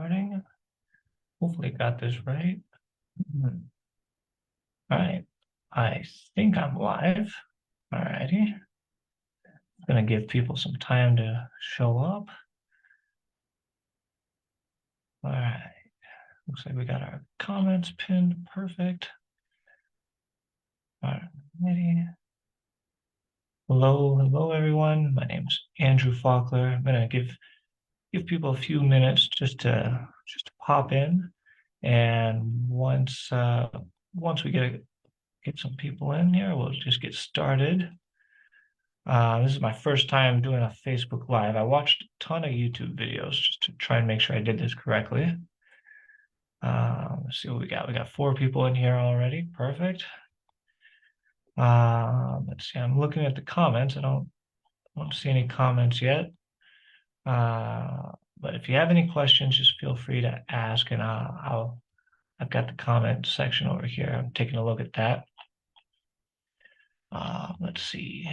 Starting. Hopefully got this right. All right. I think I'm live. All righty. Gonna give people some time to show up. All right. Looks like we got our comments pinned. Perfect. All righty. Hello, everyone. My name's Andrew Folkler. I'm gonna give people a few minutes just to pop in, and once we get some people in here, we'll just get started. This is my first time doing a Facebook Live. I watched a ton of YouTube videos just to try and make sure I did this correctly. Let's see what we got. We got 4 people in here already. Perfect. Let's see. I'm looking at the comments. I don't see any comments yet. But if you have any questions, just feel free to ask, and I've got the comment section over here. I'm taking a look at that. Let's see.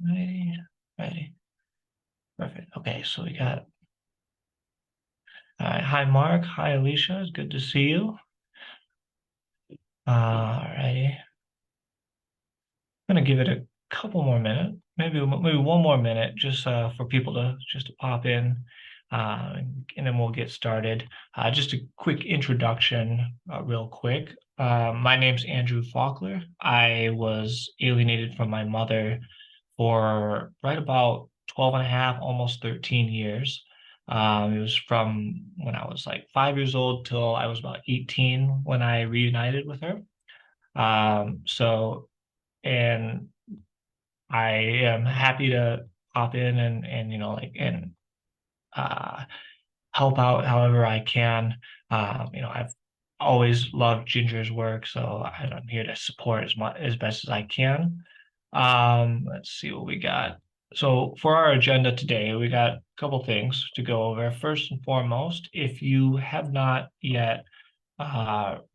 Ready. Perfect. Okay, so we got. Hi, Mark. Hi, Alicia. It's good to see you. Alrighty. I'm gonna give it a couple more minutes, maybe one more minute, just for people to pop in, and then we'll get started. Just a quick introduction, real quick. My name's Andrew Folkler. I was alienated from my mother for right about 12 and a half, almost 13 years. It was from when I was like 5 years old till I was about 18 when I reunited with her. And I am happy to pop in and uh, help out however I can. I've always loved Ginger's work, so I'm here to support as best as I can. Let's see what we got. So for our agenda today, we got a couple things to go over. First and foremost, if you have not yet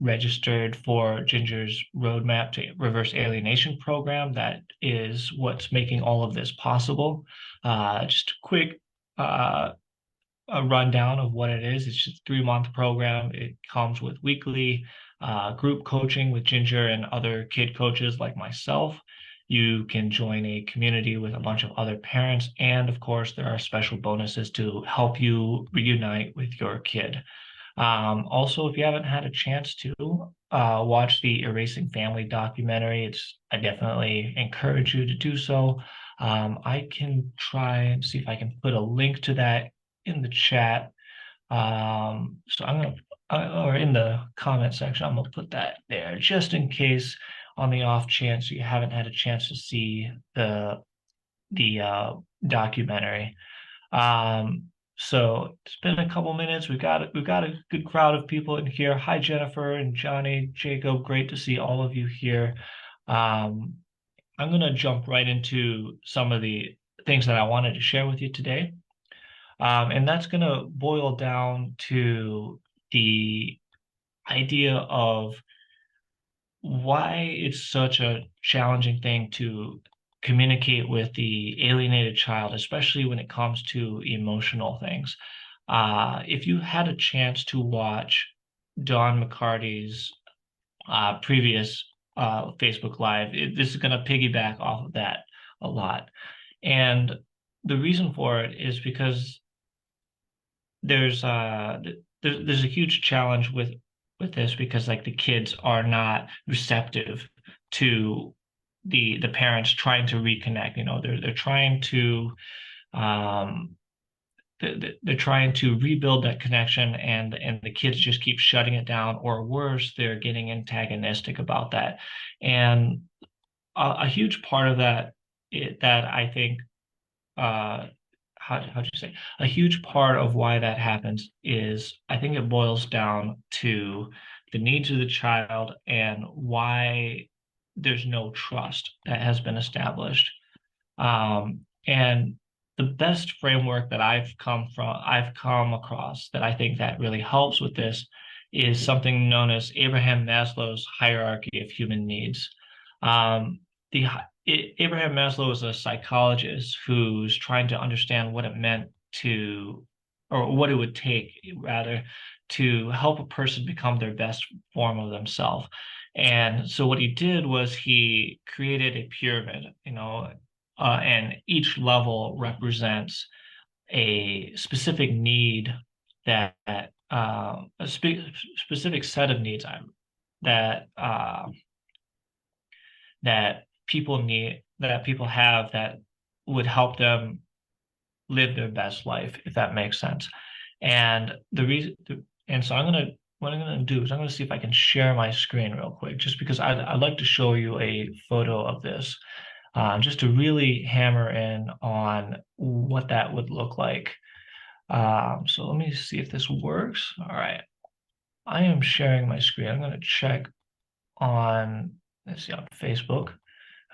registered for Ginger's Roadmap to Reverse Alienation program, that is what's making all of this possible. Just a quick a rundown of what it is. It's just a 3-month program. It comes with weekly group coaching with Ginger and other kid coaches like myself. You can join a community with a bunch of other parents. And of course, there are special bonuses to help you reunite with your kid. Also, if you haven't had a chance to watch the Erasing Family documentary, I definitely encourage you to do so. I can try and see if I can put a link to that in the chat. So I'm going to, or in the comment section, I'm going to put that there just in case, on the off chance you haven't had a chance to see the documentary. So it's been a couple minutes. We've got a good crowd of people in here. Hi, Jennifer and Johnny, Jacob. Great to see all of you here. I'm going to jump right into some of the things that I wanted to share with you today. And that's going to boil down to the idea of why it's such a challenging thing to communicate with the alienated child, especially when it comes to emotional things. If you had a chance to watch Don McCarty's previous Facebook Live, this is going to piggyback off of that a lot. And the reason for it is because there's a huge challenge with this, because like the kids are not receptive to the parents trying to reconnect. They're trying to they're trying to rebuild that connection, and the kids just keep shutting it down, or worse, they're getting antagonistic about that. And a huge part of that, that I think how'd you say, a huge part of why that happens is, I think it boils down to the needs of the child and why there's no trust that has been established. And the best framework that I've come across that I think that really helps with this is something known as Abraham Maslow's hierarchy of human needs. The Abraham Maslow is a psychologist who's trying to understand what it meant to, or what it would take, rather, to help a person become their best form of themselves. And so what he did was he created a pyramid, and each level represents a specific need that specific set of needs that that that people have that would help them live their best life, if that makes sense. And the reason, and so what I'm gonna do is I'm gonna see if I can share my screen real quick, just because I'd like to show you a photo of this, just to really hammer in on what that would look like. So let me see if this works. All right, I am sharing my screen. I'm gonna check on, let's see, on Facebook.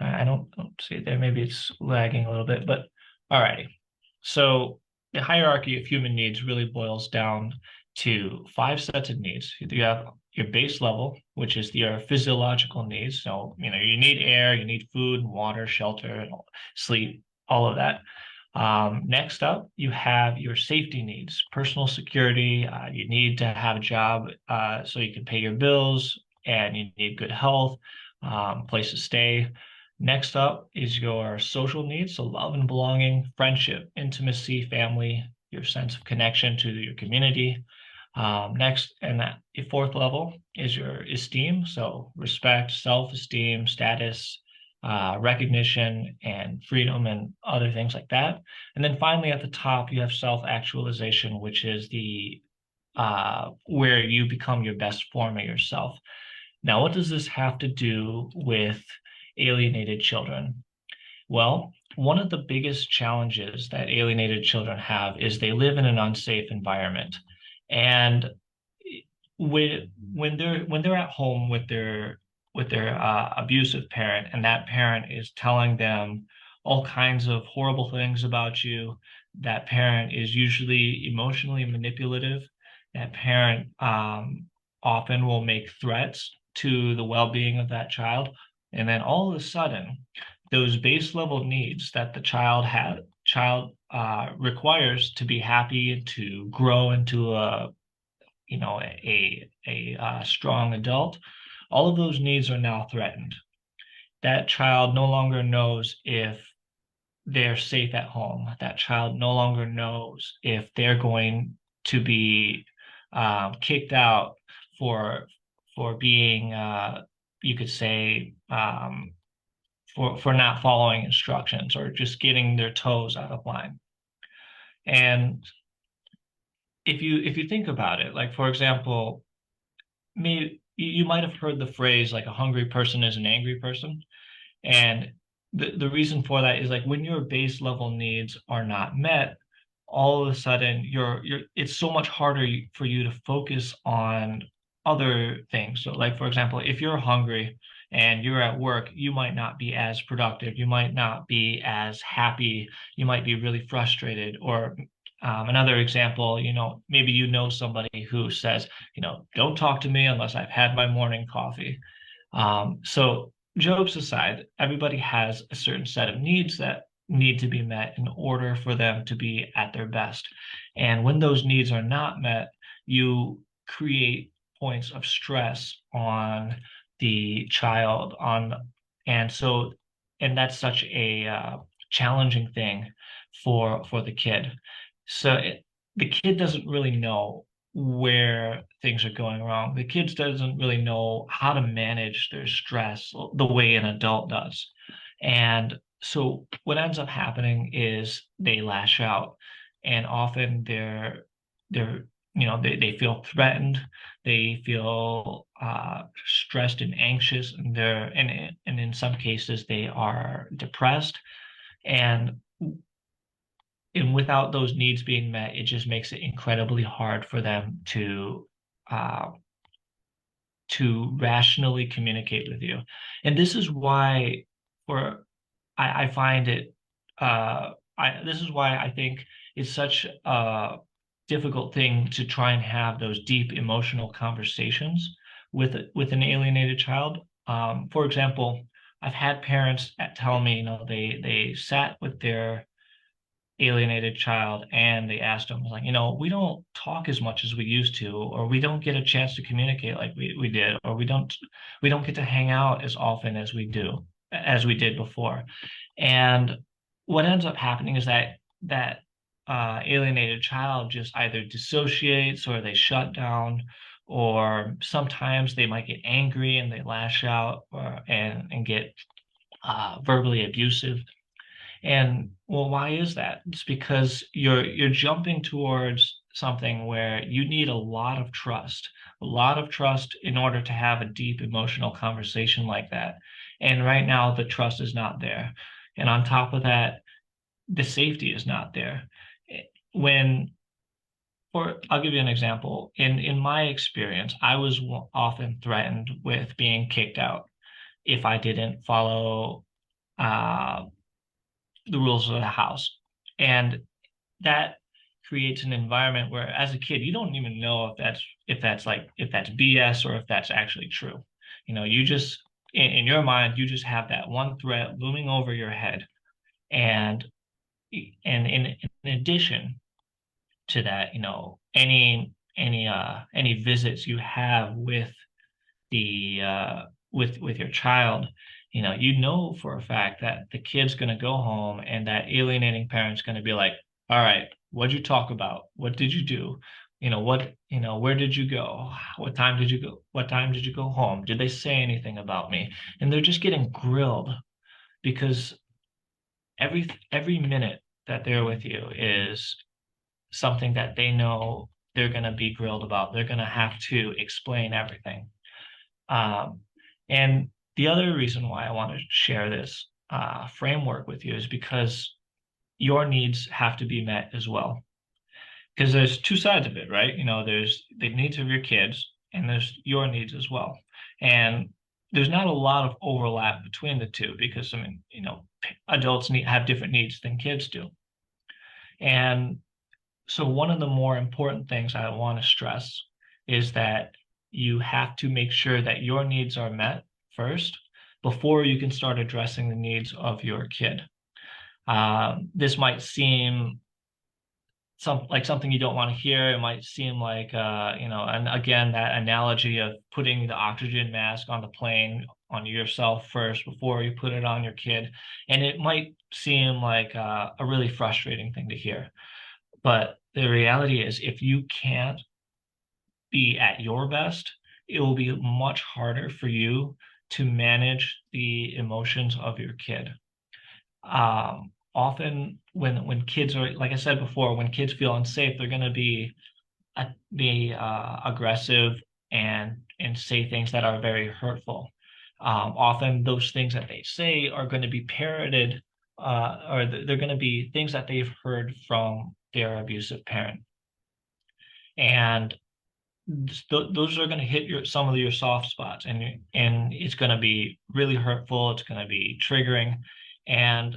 I don't see it there. Maybe it's lagging a little bit, but all righty. So the hierarchy of human needs really boils down to five sets of needs. You have your base level, which is your physiological needs. So, you need air, you need food, water, shelter, sleep, all of that. Next up, you have your safety needs, personal security. You need to have a job so you can pay your bills, and you need good health, place to stay. Next up is your social needs, so love and belonging, friendship, intimacy, family, your sense of connection to your community. Next, and that fourth level is your esteem, so respect, self-esteem, status, recognition, and freedom, and other things like that. And then finally, at the top, you have self-actualization, which is the where you become your best form of yourself. Now, what does this have to do with alienated children? Well, one of the biggest challenges that alienated children have is they live in an unsafe environment. And when they're at home with their abusive parent, and that parent is telling them all kinds of horrible things about you, that parent is usually emotionally manipulative. That parent often will make threats to the well-being of that child, and then all of a sudden, those base level needs that the child requires to be happy and to grow into a strong adult, all of those needs are now threatened. That child no longer knows if they're safe at home. That child no longer knows if they're going to be kicked out for being, you could say, for not following instructions or just getting their toes out of line. And if you think about it, like, for example, maybe you might have heard the phrase, like, a hungry person is an angry person. And the reason for that is, like, when your base level needs are not met, all of a sudden it's so much harder for you to focus on other things. So, like, for example, if you're hungry and you're at work, you might not be as productive, you might not be as happy, you might be really frustrated. Or another example, maybe somebody who says, don't talk to me unless I've had my morning coffee. So jokes aside, everybody has a certain set of needs that need to be met in order for them to be at their best. And when those needs are not met, you create points of stress on the child, and so and that's such a challenging thing for the kid. So the kid doesn't really know where things are going wrong. The kid doesn't really know how to manage their stress the way an adult does. And so what ends up happening is they lash out, and often they feel threatened, they feel stressed and anxious, and in some cases they are depressed. And without those needs being met, it just makes it incredibly hard for them uh, to rationally communicate with you. And this is why, for I find it this is why I think it's such a difficult thing to try and have those deep emotional conversations with an alienated child. For example, I've had parents tell me, they sat with their alienated child and they asked them, like, we don't talk as much as we used to, or we don't get a chance to communicate like we did, or we don't get to hang out as often as we did before. And what ends up happening is that alienated child just either dissociates, or they shut down, or sometimes they might get angry and they lash out, and get verbally abusive. And well, why is that? It's because you're jumping towards something where you need a lot of trust in order to have a deep emotional conversation like that. And right now, the trust is not there. And on top of that, the safety is not there. When, or I'll give you an example. In my experience, I was often threatened with being kicked out if I didn't follow uh, the rules of the house. And that creates an environment where as a kid you don't even know if that's BS or if that's actually true. You just in your mind you just have that one threat looming over your head. And in addition to that, any visits you have the with your child, for a fact that the kid's going to go home and that alienating parent's going to be like, all right, what'd you talk about? What did you do? Where did you go? What time did you go home? Did they say anything about me? And they're just getting grilled because every minute that they're with you is something that they know they're going to be grilled about. They're going to have to explain everything. And the other reason why I want to share this framework with you is because your needs have to be met as well. Because there's two sides of it, right? There's the needs of your kids and there's your needs as well. And there's not a lot of overlap between the two because, adults have different needs than kids do. And so one of the more important things I want to stress is that you have to make sure that your needs are met first before you can start addressing the needs of your kid. This might seem like something you don't want to hear. It might seem like, and again, that analogy of putting the oxygen mask on the plane on yourself first before you put it on your kid. And it might seem like a really frustrating thing to hear. But the reality is, if you can't be at your best, it will be much harder for you to manage the emotions of your kid. Often, when kids are, like I said before, when kids feel unsafe, they're going to be aggressive and say things that are very hurtful. Often, those things that they say are going to be parroted, or they're going to be things that they've heard from their abusive parent. And those are going to hit some of your soft spots, and it's going to be really hurtful. It's going to be triggering, and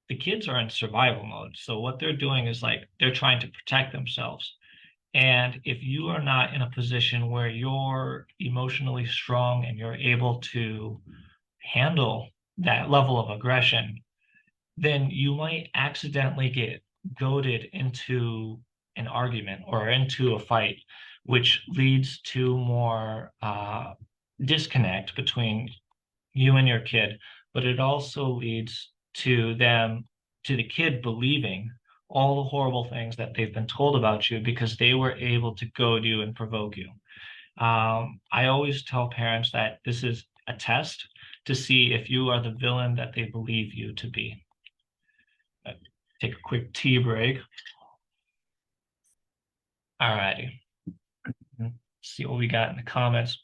the kids are in survival mode. So what they're doing is like they're trying to protect themselves. And if you are not in a position where you're emotionally strong and you're able to handle that level of aggression, then you might accidentally get goaded into an argument or into a fight, which leads to more disconnect between you and your kid. But it also leads to the kid believing all the horrible things that they've been told about you because they were able to goad you and provoke you. I always tell parents that this is a test to see if you are the villain that they believe you to be. Take a quick tea break. All righty. Let's see what we got in the comments.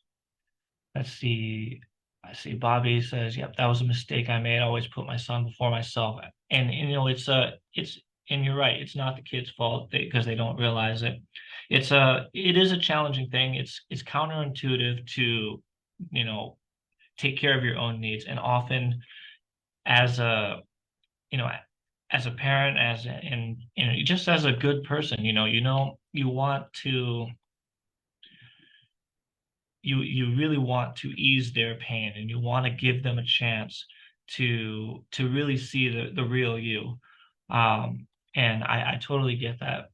Let's see. I see Bobby says, "Yep, that was a mistake I made. I always put my son before myself." And and you're right. It's not the kid's fault because they don't realize it. It is a challenging thing. It's counterintuitive to, you know, take care of your own needs. And often as a, you know, as a parent, just as a good person, you want to you really want to ease their pain, and you want to give them a chance to really see the real you. And I totally get that.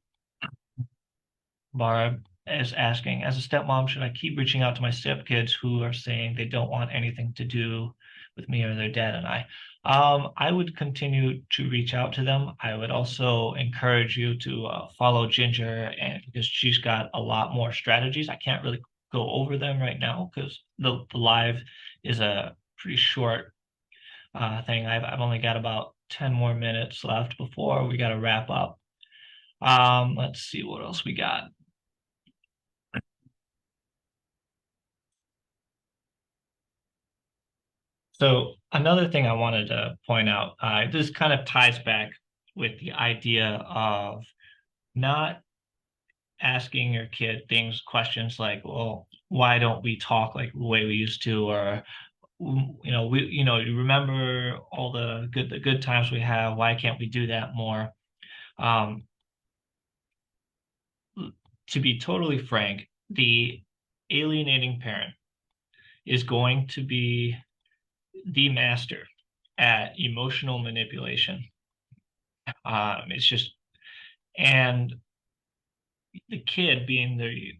Barb is asking, as a stepmom, should I keep reaching out to my stepkids who are saying they don't want anything to do with me or their dad and I? I would continue to reach out to them. I would also encourage you to follow Ginger, and because she's got a lot more strategies. I can't really go over them right now because the live is a pretty short thing. I've only got about 10 more minutes left before we got to wrap up. Let's see what else we got. So another thing I wanted to point out, this kind of ties back with the idea of not asking your kid questions like, well, why don't we talk like the way we used to? Or, you remember all the good times we have. Why can't we do that more? Um, to be totally frank, the alienating parent is going to be the master at emotional manipulation. It's just, and the kid being the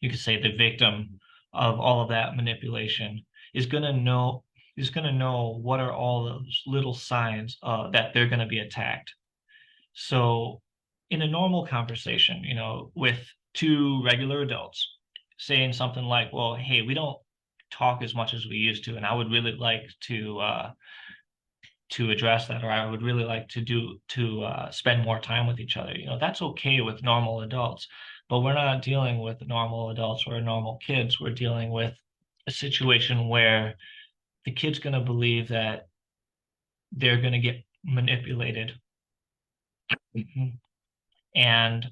you could say the victim of all of that manipulation is gonna know what are all those little signs that they're gonna be attacked. So in a normal conversation, with two regular adults saying something like, well, hey, we don't talk as much as we used to, and I would really like to address that, or I would really like to spend more time with each other. That's okay with normal adults, but we're not dealing with normal adults or normal kids. We're dealing with a situation where the kid's going to believe that they're going to get manipulated. And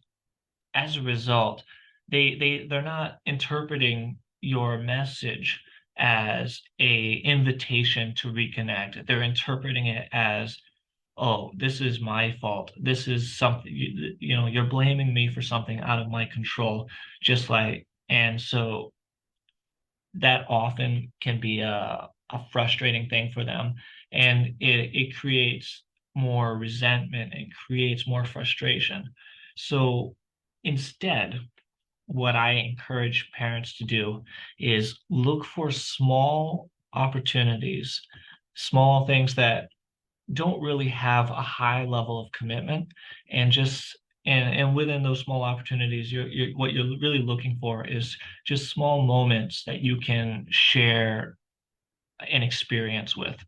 as a result, they're not interpreting your message as a invitation to reconnect. They're interpreting it as, oh, this is my fault. This is something, you're blaming me for something out of my control, and so that often can be a frustrating thing for them. And it creates more resentment and creates more frustration. So instead, what I encourage parents to do is look for small opportunities, small things that don't really have a high level of commitment, and just and within those small opportunities, you're what you're really looking for is just small moments that you can share an experience with,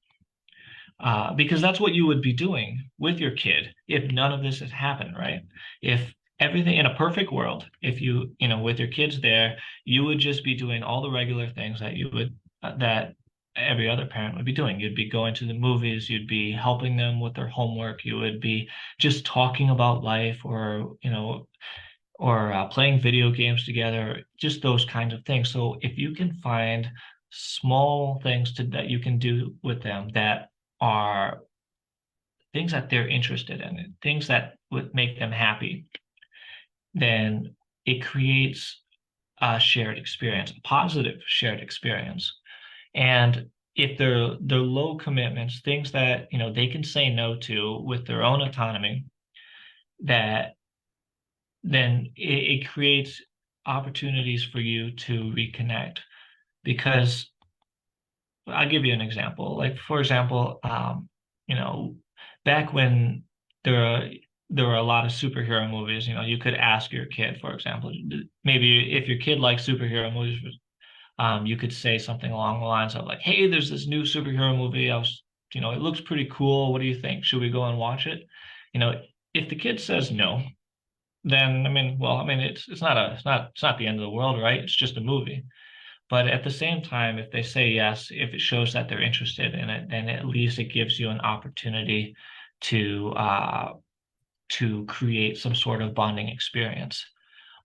because that's what you would be doing with your kid if none of this had happened, right? If everything in a perfect world, if with your kids there, you would just be doing all the regular things that every other parent would be doing. You'd be going to the movies, you'd be helping them with their homework, you would be just talking about life, or playing video games together, just those kinds of things. So if you can find small things that you can do with them that are things that they're interested in, things that would make them happy, then it creates a shared experience, a positive shared experience. And if they're low commitments, things that they can say no to with their own autonomy, that then it creates opportunities for you to reconnect. Because I'll give you an example. Like, for example, you know, back when there are, there were a lot of superhero movies, you could ask your kid, for example, maybe if your kid likes superhero movies, you could say something along the lines of like, "Hey, there's this new superhero movie. It looks pretty cool. What do you think? Should we go and watch it?" You know, if the kid says no, then it's not the end of the world, right? It's just a movie. But at the same time, if they say yes, if it shows that they're interested in it, then at least it gives you an opportunity to create some sort of bonding experience.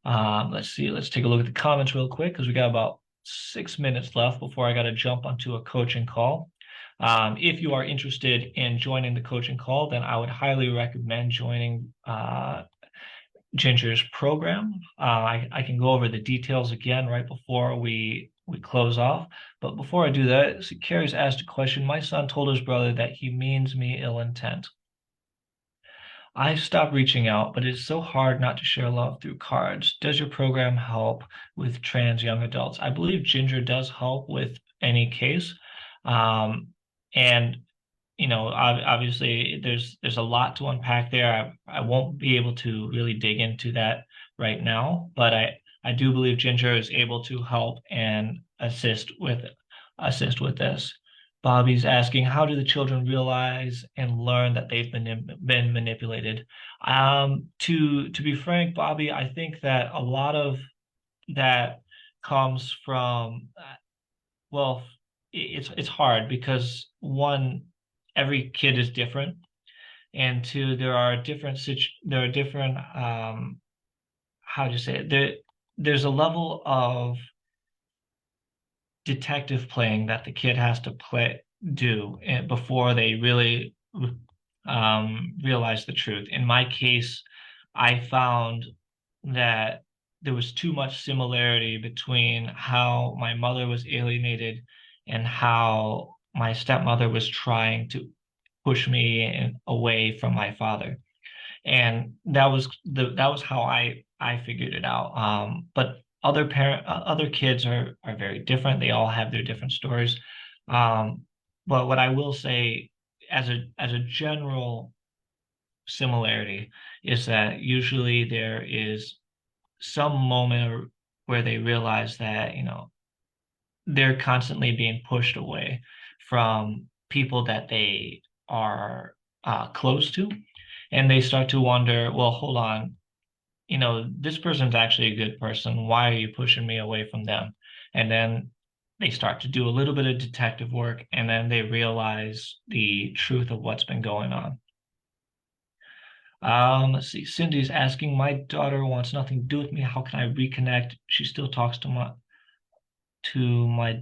Let's see. Let's take a look at the comments real quick because we got about 6 minutes left before I got to jump onto a coaching call. If you are interested in joining the coaching call, then I would highly recommend joining Ginger's program. I can go over the details again right before we close off. But before I do that, so Carrie's asked a question. My son told his brother that he means me ill intent. I stopped reaching out, but it's so hard not to share love through cards. Does your program help with trans young adults? I believe Ginger does help with any case. Um, and obviously there's a lot to unpack there. I won't be able to really dig into that right now, but I do believe Ginger is able to help and assist with this. Bobby's asking, how do the children realize and learn that they've been manipulated? To be frank, Bobby, I think that a lot of that comes from well, it's hard because one, every kid is different, and two, there are different how do you say it? There's a level of detective playing that the kid has to do before they really realize the truth. In my case, I found that there was too much similarity between how my mother was alienated and how my stepmother was trying to push me away from my father. And that was how I figured it out. But other kids are very different. They all have their different stories. Um, but what I will say as a general similarity is that usually there is some moment where they realize that, they're constantly being pushed away from people that they are close to. And they start to wonder, well, hold on, this person's actually a good person. Why are you pushing me away from them? And then they start to do a little bit of detective work, and then they realize the truth of what's been going on. Let's see. Cindy's asking, my daughter wants nothing to do with me. How can I reconnect? She still talks to my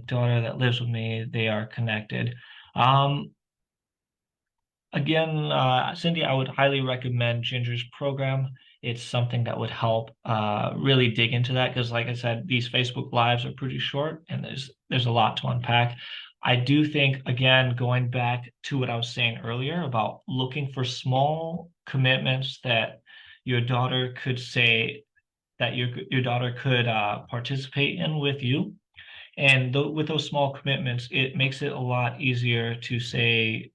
daughter that lives with me. They are connected. Um, Again, Cindy, I would highly recommend Ginger's program. It's something that would help really dig into that because, like I said, these Facebook Lives are pretty short and there's a lot to unpack. I do think, again, going back to what I was saying earlier about looking for small commitments that your daughter could say that your daughter could participate in with you. And with those small commitments, it makes it a lot easier to say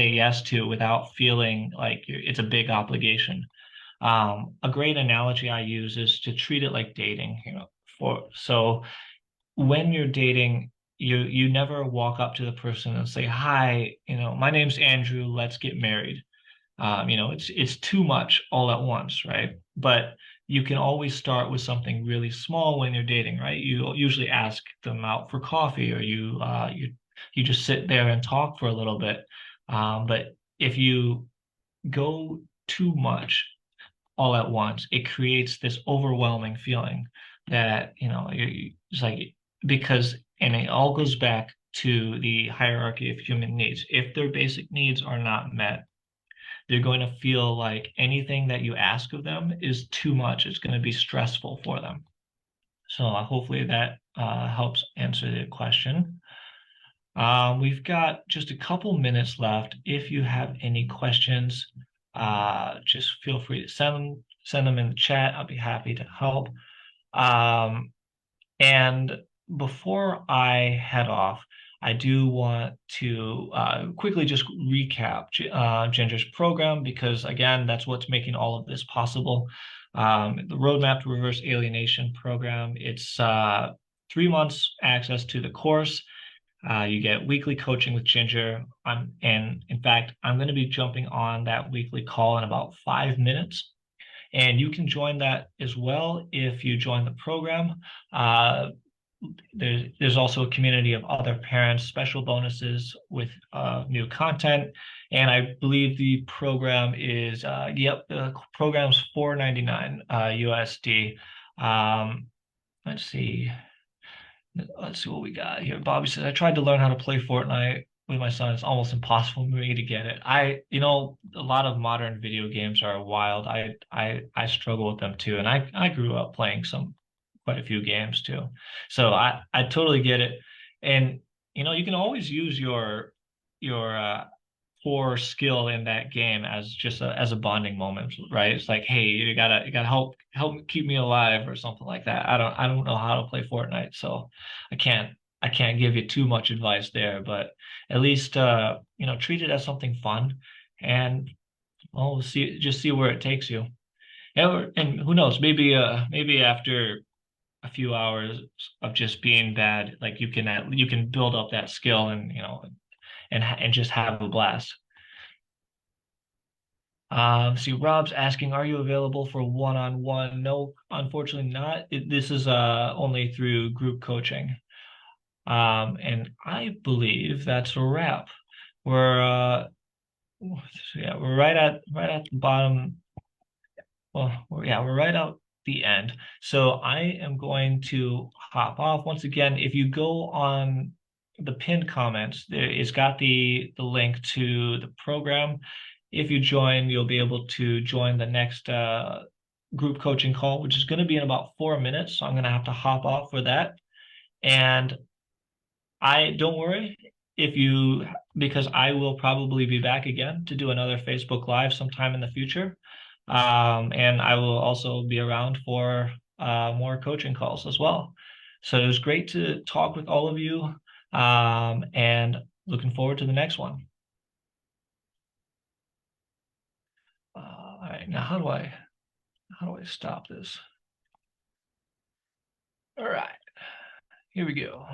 yes to without feeling like it's a big obligation. A great analogy I use is to treat it like dating. For so when you're dating, you never walk up to the person and say, "Hi, my name's Andrew. Let's get married." It's too much all at once, right? But you can always start with something really small when you're dating, right? You usually ask them out for coffee, or you just sit there and talk for a little bit. But if you go too much all at once, it creates this overwhelming feeling that it's like and it all goes back to the hierarchy of human needs. If their basic needs are not met, they're going to feel like anything that you ask of them is too much. It's going to be stressful for them. So hopefully that helps answer the question. We've got just a couple minutes left. If you have any questions, just feel free to send them in the chat. I'll be happy to help. And before I head off, I do want to quickly just recap Ginger's program because, again, that's what's making all of this possible. The Roadmap to Reverse Alienation program, it's 3 months access to the course. You get weekly coaching with Ginger. And in fact, I'm going to be jumping on that weekly call in about 5 minutes. And you can join that as well if you join the program. There's also a community of other parents, special bonuses with new content. And I believe the program is, the program's $4.99 USD. Let's see. Let's see what we got here. Bobby says, I tried to learn how to play Fortnite with my son, it's almost impossible for me to get it. A lot of modern video games are wild. I struggle with them too, and I grew up playing quite a few games too, so I totally get it. And you can always use your core skill in that game as just as a bonding moment, right? It's like, hey, you gotta help keep me alive or something like that. I don't know how to play Fortnite, so I can't I can't give you too much advice there, but at least treat it as something fun, and well, we'll see where it takes you. And who knows, maybe after a few hours of just being bad, like you can build up that skill and and just have a blast. See, Rob's asking, are you available for one-on-one? No, unfortunately not. This is only through group coaching. And I believe that's a wrap. We're yeah, we're right at the bottom. Well, we're right out the end. So I am going to hop off. Once again, if you go on the pinned comments, it's got the link to the program. If you join, you'll be able to join the next group coaching call, which is going to be in about 4 minutes. So I'm going to have to hop off for that. And I don't worry if you because I will probably be back again to do another Facebook Live sometime in the future. And I will also be around for more coaching calls as well. So it was great to talk with all of you, and looking forward to the next one. All right, now how do I stop this? All right, here we go.